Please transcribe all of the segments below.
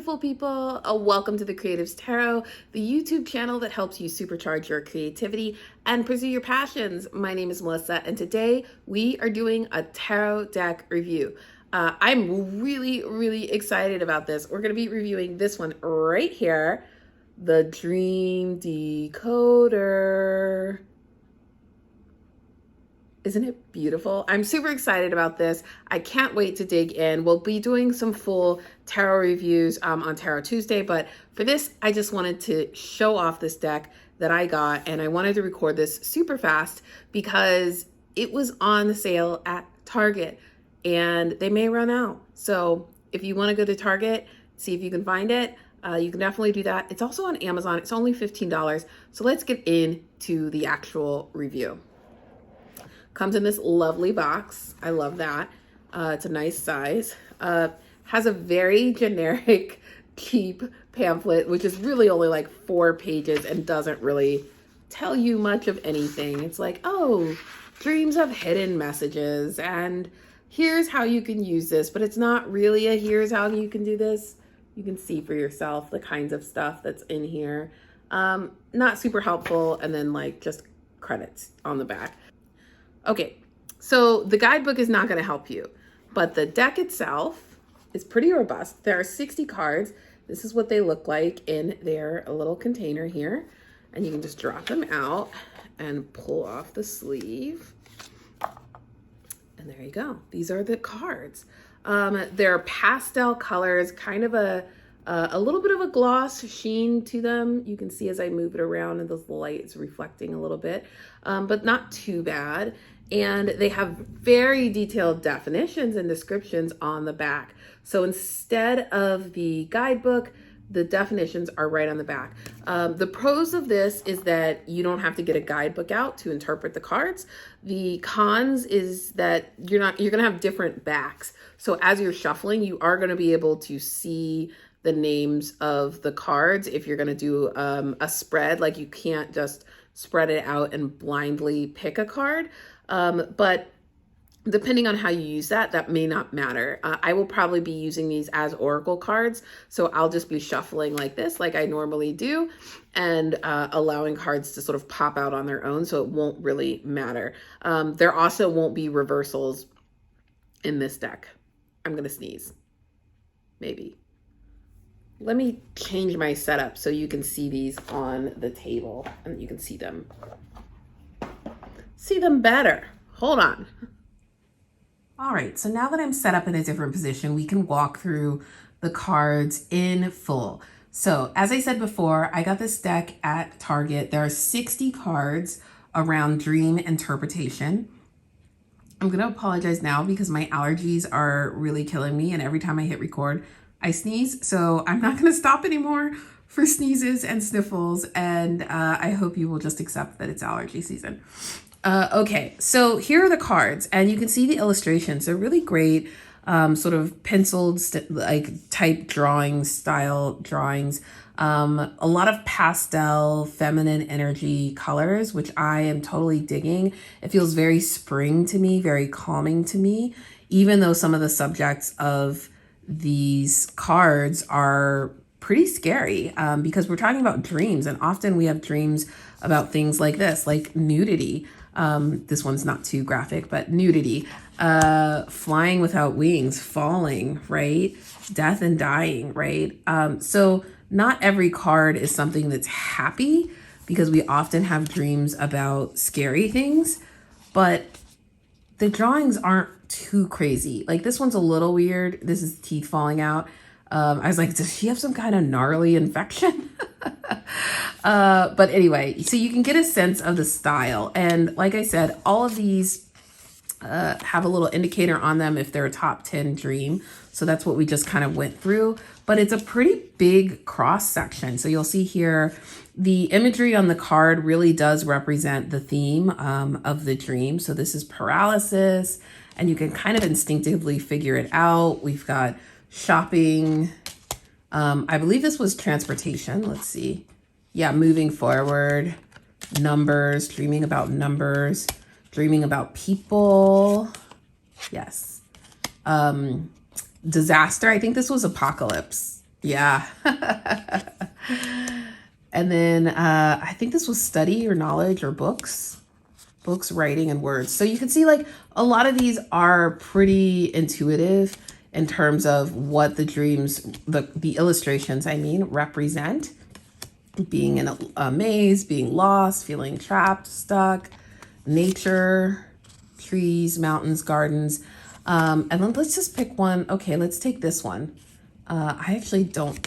beautiful people. Welcome to the Creatives Tarot, the YouTube channel that helps you supercharge your creativity and pursue your passions. My name is Melissa, and today we are doing a tarot deck review. I'm really excited about this. We're going to be reviewing this one right here, the Dream Decoder. Isn't it beautiful? I'm super excited about this. I can't wait to dig in. We'll be doing some full tarot reviews on Tarot Tuesday, but for this, I just wanted to show off this deck that I got, and I wanted to record this super fast because it was on sale at Target, and they may run out. So if you want to go to Target, see if you can find it, you can definitely do that. It's also on Amazon. It's only $15. So let's get into the actual review. Comes in this lovely box. I love that. It's a nice size. Has a very generic, cheap pamphlet, which is really only like 4 pages and doesn't really tell you much of anything. It's like, oh, dreams have hidden messages and here's how you can use this, but it's not really a here's how you can do this. You can see for yourself the kinds of stuff that's in here. Not super helpful, and then like just credits on the back. Okay, so the guidebook is not going to help you, but the deck itself is pretty robust. There are 60 cards. This is what they look like in their little container here. And you can just drop them out and pull off the sleeve. And there you go. These are the cards. They're pastel colors, kind of a little bit of a gloss sheen to them. You can see as I move it around and the light is reflecting a little bit, but not too bad. And they have very detailed definitions and descriptions on the back. So instead of the guidebook, the definitions are right on the back. The pros of this is that you don't have to get a guidebook out to interpret the cards. The cons is that you're gonna have different backs. So as you're shuffling, you are gonna be able to see the names of the cards if you're gonna do a spread. Like, you can't just spread it out and blindly pick a card. But depending on how you use that may not matter. I will probably be using these as oracle cards. So I'll just be shuffling like this, like I normally do, and allowing cards to sort of pop out on their own. So it won't really matter. There also won't be reversals in this deck. I'm going to sneeze. Maybe. Let me change my setup so you can see these on the table and you can see them better. Hold on. All right, so now that I'm set up in a different position, we can walk through the cards in full. So as I said before, I got this deck at Target. There are 60 cards around dream interpretation. I'm gonna apologize now because my allergies are really killing me, and every time I hit record, I sneeze. So I'm not gonna stop anymore for sneezes and sniffles, and I hope you will just accept that it's allergy season. Okay, so here are the cards, and you can see the illustrations. They're really great, sort of penciled, like type drawing style drawings. A lot of pastel, feminine energy colors, which I am totally digging. It feels very spring to me, very calming to me, even though some of the subjects of these cards are pretty scary, because we're talking about dreams, and often we have dreams about things like this, like nudity. This one's not too graphic, but nudity, flying without wings, falling, right? Death and dying, right? So not every card is something that's happy, because we often have dreams about scary things, but the drawings aren't too crazy. Like, this one's a little weird. This is teeth falling out. I was like, does she have some kind of gnarly infection? But anyway, so you can get a sense of the style. And like I said, all of these have a little indicator on them if they're a top 10 dream. So that's what we just kind of went through. But it's a pretty big cross section. So you'll see here, the imagery on the card really does represent the theme of the dream. So this is paralysis, and you can kind of instinctively figure it out. We've got shopping. I believe this was transportation. Let's see. Yeah, moving forward. Numbers, dreaming about numbers, dreaming about people. Yes. Disaster. I think this was apocalypse. Yeah. And then I think this was study or knowledge or books, writing, and words. So you can see like a lot of these are pretty intuitive in terms of what the dreams, the illustrations, I mean, represent. Being in a maze, being lost, feeling trapped, stuck, nature, trees, mountains, gardens. And then let's just pick one. Okay, let's take this one. I actually don't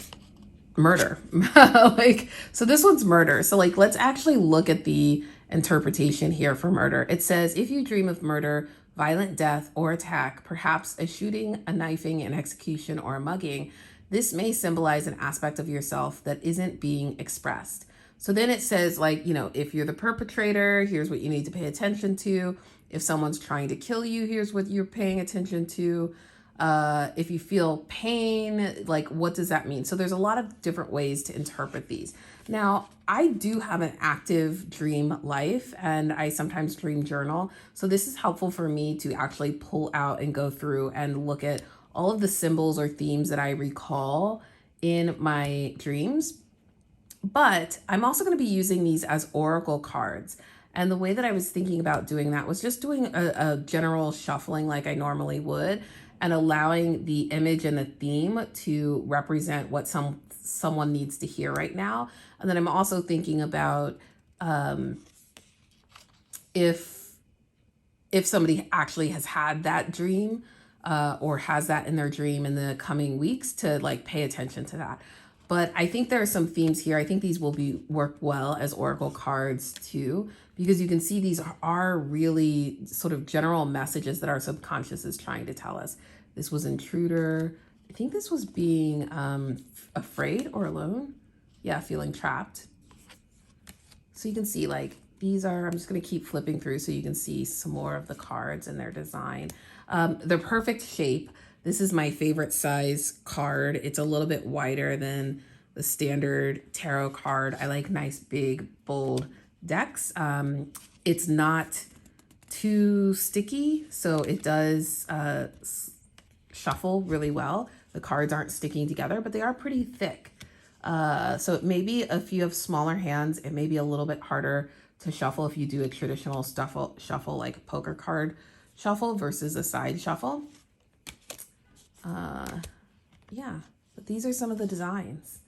murder. Like, so this one's murder. So like, let's actually look at the interpretation here for murder. It says, if you dream of murder, violent death or attack, perhaps a shooting, a knifing, an execution, or a mugging, this may symbolize an aspect of yourself that isn't being expressed. So then it says, like, you know, if you're the perpetrator, here's what you need to pay attention to. If someone's trying to kill you, here's what you're paying attention to. If you feel pain, like, what does that mean? So there's a lot of different ways to interpret these. Now, I do have an active dream life and I sometimes dream journal. So this is helpful for me to actually pull out and go through and look at all of the symbols or themes that I recall in my dreams. But I'm also going to be using these as oracle cards. And the way that I was thinking about doing that was just doing a general shuffling like I normally would, and allowing the image and the theme to represent what someone needs to hear right now. And then I'm also thinking about if somebody actually has had that dream or has that in their dream in the coming weeks, to like pay attention to that. But I think there are some themes here. I think these will work well as oracle cards too, because you can see these are really sort of general messages that our subconscious is trying to tell us. This was intruder. I think this was being afraid or alone. Yeah, feeling trapped. So you can see like these are, I'm just going to keep flipping through so you can see some more of the cards and their design. The perfect shape. This is my favorite size card. It's a little bit wider than the standard tarot card. I like nice, big, bold decks. It's not too sticky, so it does shuffle really well. The cards aren't sticking together, but they are pretty thick. So maybe if you have smaller hands, it may be a little bit harder to shuffle if you do a traditional shuffle like a poker card shuffle versus a side shuffle. Yeah, but these are some of the designs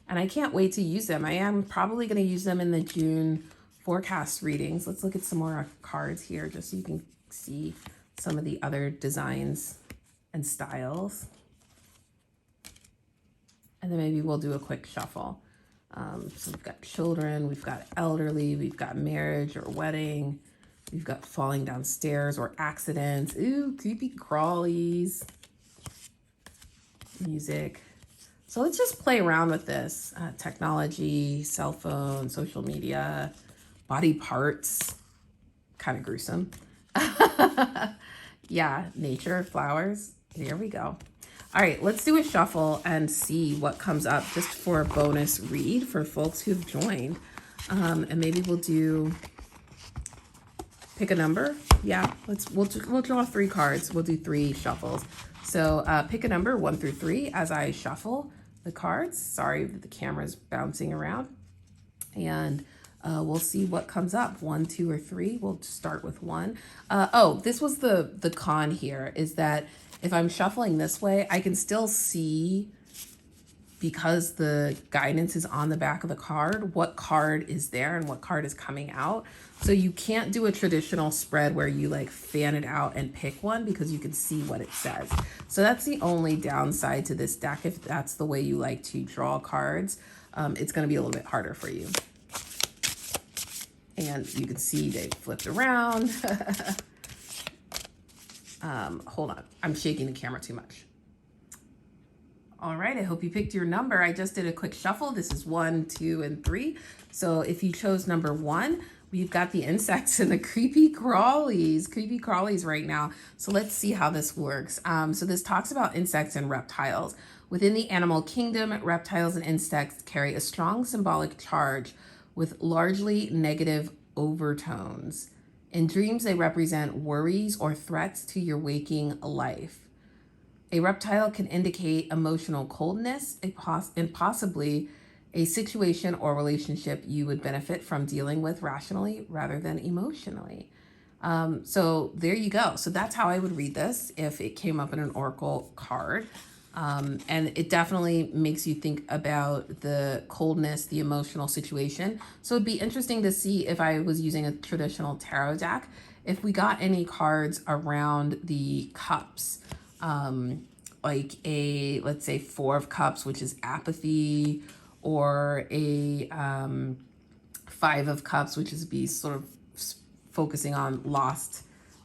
and I can't wait to use them. I am probably going to use them in the June forecast readings. Let's look at some more cards here just so you can see some of the other designs and styles. And then maybe we'll do a quick shuffle. So we've got children, we've got elderly, we've got marriage or wedding, we've got falling down stairs or accidents. Ooh, creepy crawlies. Music. So let's just play around with this. Technology, cell phone, social media, body parts, kind of gruesome. Yeah, nature, flowers. There we go. All right, let's do a shuffle and see what comes up just for a bonus read for folks who've joined. And maybe we'll do, pick a number. Yeah, we'll draw 3 cards. We'll do 3 shuffles. So pick a number 1 through 3 as I shuffle the cards. Sorry that the camera's bouncing around. And we'll see what comes up. 1, 2, or 3. We'll start with 1. Oh, this was the con here, is that if I'm shuffling this way, I can still see, because the guidance is on the back of the card, what card is there and what card is coming out. So you can't do a traditional spread where you like fan it out and pick one, because you can see what it says. So that's the only downside to this deck. If that's the way you like to draw cards, it's going to be a little bit harder for you. And you can see they flipped around. Hold on, I'm shaking the camera too much. All right, I hope you picked your number. I just did a quick shuffle. This is 1, 2, and 3. So if you chose number 1, we've got the insects and the creepy crawlies right now. So let's see how this works. So this talks about insects and reptiles. Within the animal kingdom, reptiles and insects carry a strong symbolic charge with largely negative overtones. In dreams, they represent worries or threats to your waking life. A reptile can indicate emotional coldness and possibly a situation or relationship you would benefit from dealing with rationally rather than emotionally. So there you go. So that's how I would read this if it came up in an oracle card. And it definitely makes you think about the coldness, the emotional situation. So it'd be interesting to see if I was using a traditional tarot deck, if we got any cards around the cups, like a, let's say, Four of Cups, which is apathy, or a Five of Cups, which is be sort of focusing on lost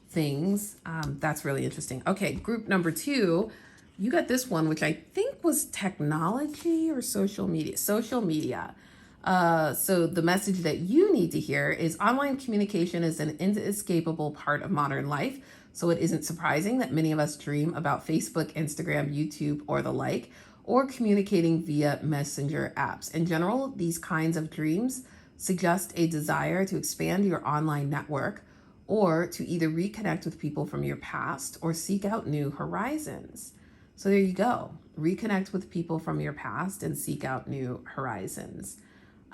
things. That's really interesting. Okay, group number 2, you got this one, which I think was technology or social media. Social media. So the message that you need to hear is online communication is an inescapable part of modern life. So it isn't surprising that many of us dream about Facebook, Instagram, YouTube, or the like, or communicating via messenger apps. In general, these kinds of dreams suggest a desire to expand your online network or to either reconnect with people from your past or seek out new horizons. So there you go. Reconnect with people from your past and seek out new horizons.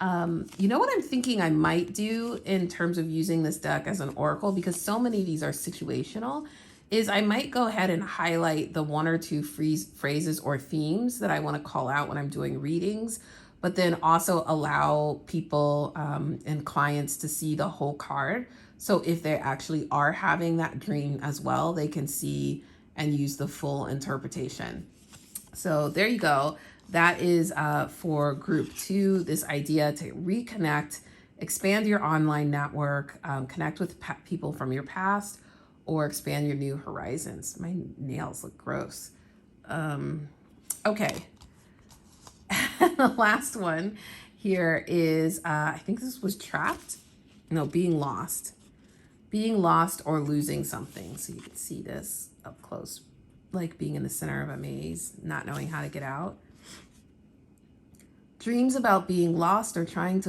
You know what I'm thinking I might do in terms of using this deck as an oracle, because so many of these are situational, is I might go ahead and highlight the 1 or 2 phrases or themes that I want to call out when I'm doing readings, but then also allow people and clients to see the whole card. So if they actually are having that dream as well, they can see and use the full interpretation. So there you go. That is for group 2, this idea to reconnect, expand your online network, connect with people from your past, or expand your new horizons. My nails look gross. Okay. The last one here is, I think this was trapped. No, being lost. Being lost or losing something. So you can see this up close, like being in the center of a maze, not knowing how to get out. Dreams about being lost or trying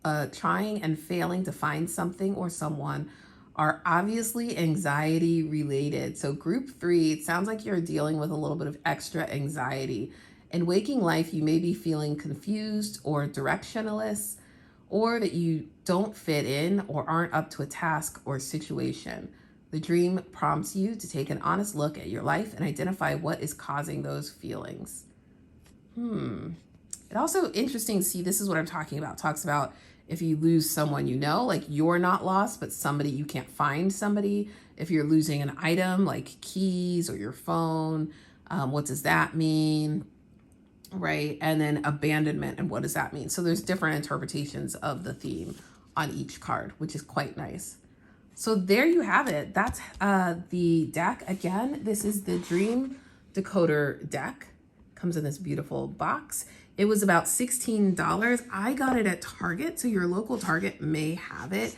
and failing to find something or someone are obviously anxiety related. So group 3, it sounds like you're dealing with a little bit of extra anxiety. In waking life, you may be feeling confused or directionless, or that you don't fit in or aren't up to a task or situation. The dream prompts you to take an honest look at your life and identify what is causing those feelings. It also interesting to see, this is what I'm talking about. It talks about if you lose someone you know, like you're not lost, but somebody, you can't find somebody. If you're losing an item like keys or your phone, what does that mean? Right? And then abandonment, and what does that mean? So there's different interpretations of the theme on each card, which is quite nice. So there you have it. That's the deck. Again, this is the Dream Decoder deck. Comes in this beautiful box. It was about $16. I got it at Target, so your local Target may have it.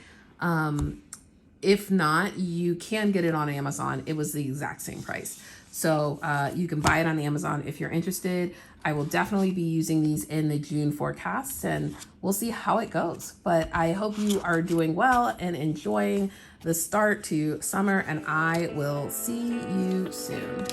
If not, you can get it on Amazon. It was the exact same price. So you can buy it on Amazon if you're interested. I will definitely be using these in the June forecasts, and we'll see how it goes. But I hope you are doing well and enjoying the start to summer, and I will see you soon.